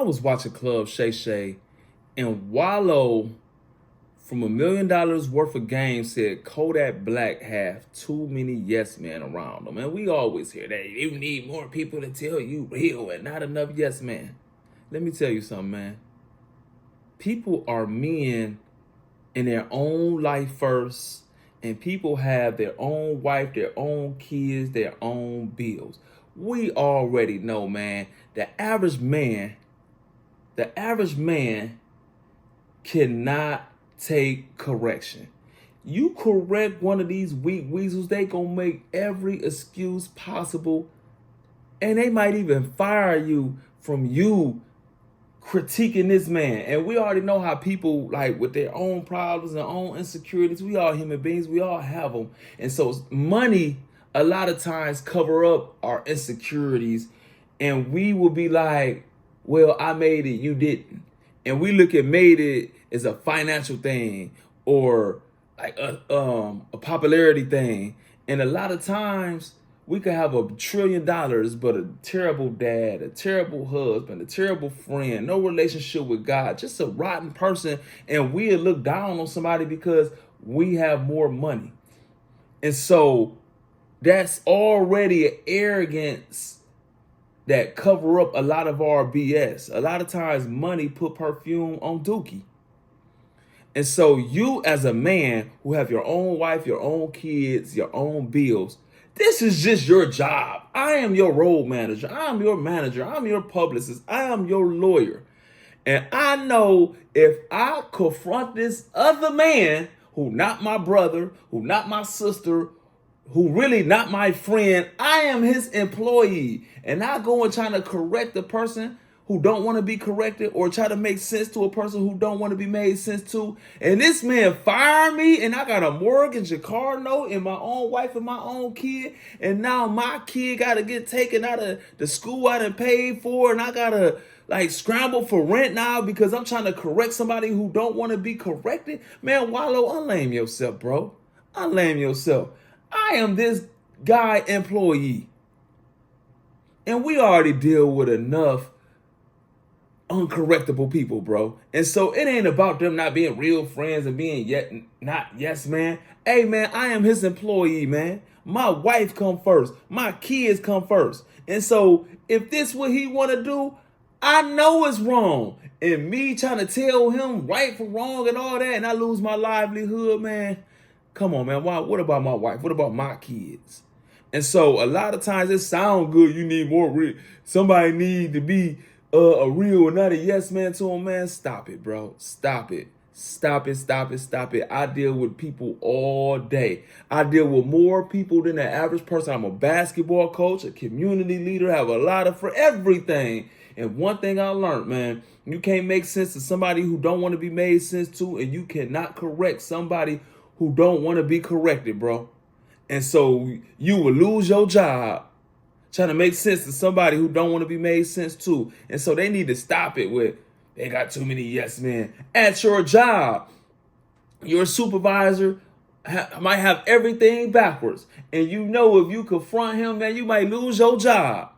was watching Club Shay, and Wallo from $1 million worth of games said Kodak Black have too many yes men around them. And we always hear that you need more people to tell you real and not enough yes men. Let me tell you something, man. People are men in their own life first, and people have their own wife, their own kids, their own bills. We already know, man, the average man cannot take correction. You correct one of these weak weasels, they gonna make every excuse possible, and they might even fire you from you critiquing this man. And we already know how people, like, with their own problems and own insecurities, we all human beings, we all have them. And so money a lot of times cover up our insecurities, and we will be like, well, I made it, you didn't. And we look at made it as a financial thing or like a popularity thing. And a lot of times we could have $1 trillion, but a terrible dad, a terrible husband, a terrible friend, no relationship with God, just a rotten person. And we'll look down on somebody because we have more money. And so that's already an arrogance that cover up a lot of our BS. A lot of times money put perfume on Dookie. And so you as a man who have your own wife, your own kids, your own bills, this is just your job. I am your road manager. I am your manager. I'm your publicist. I am your lawyer. And I know if I confront this other man who not my brother, who not my sister, who really not my friend, I am his employee. And I go and try to correct the person who don't want to be corrected, or try to make sense to a person who don't want to be made sense to. And this man fired me, and I got a mortgage, a car note, and my own wife and my own kid. And now my kid got to get taken out of the school I done paid for, and I got to like scramble for rent now because I'm trying to correct somebody who don't want to be corrected. Man, Wallo, unlame yourself, bro. Unlame yourself. I am this guy employee. And we already deal with enough uncorrectable people, bro. And so it ain't about them not being real friends and being not yes man. Hey man, I am his employee, man. My wife come first. My kids come first. And so if this what he want to do, I know it's wrong. And me trying to tell him right from wrong and all that, and I lose my livelihood, man. Come on, man. Why? What about my wife? What about my kids? And so a lot of times it sounds good. You need more real. Somebody need to be a real, not a yes man to him, man. Stop it, bro. Stop it. Stop it, stop it, stop it. I deal with people all day. I deal with more people than the average person. I'm a basketball coach, a community leader, have a lot of for everything. And one thing I learned, man, you can't make sense to somebody who don't want to be made sense to, and you cannot correct somebody who don't want to be corrected, bro. And so you will lose your job trying to make sense to somebody who don't want to be made sense to. And so they need to stop it with, they got too many yes men. At your job, your supervisor might have everything backwards. And you know if you confront him, man, you might lose your job.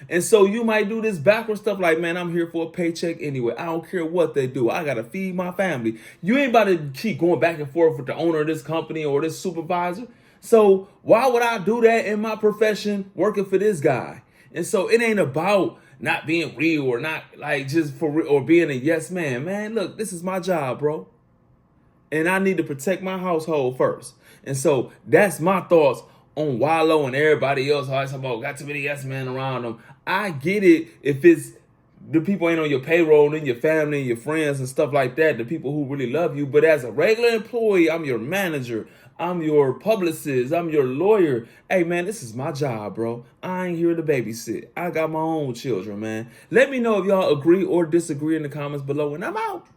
And so you might do this backward stuff like, man, I'm here for a paycheck anyway. I don't care what they do. I got to feed my family. You ain't about to keep going back and forth with the owner of this company or this supervisor. So why would I do that in my profession working for this guy? And so it ain't about not being real or not like just for real or being a yes man. Man, look, this is my job, bro. And I need to protect my household first. And so that's my thoughts on Wallo and everybody else. Always about got too many yes men around them. I get it if it's the people ain't on your payroll and your family and your friends and stuff like that, the people who really love you. But as a regular employee, I'm your manager. I'm your publicist. I'm your lawyer. Hey, man, this is my job, bro. I ain't here to babysit. I got my own children, man. Let me know if y'all agree or disagree in the comments below, and I'm out.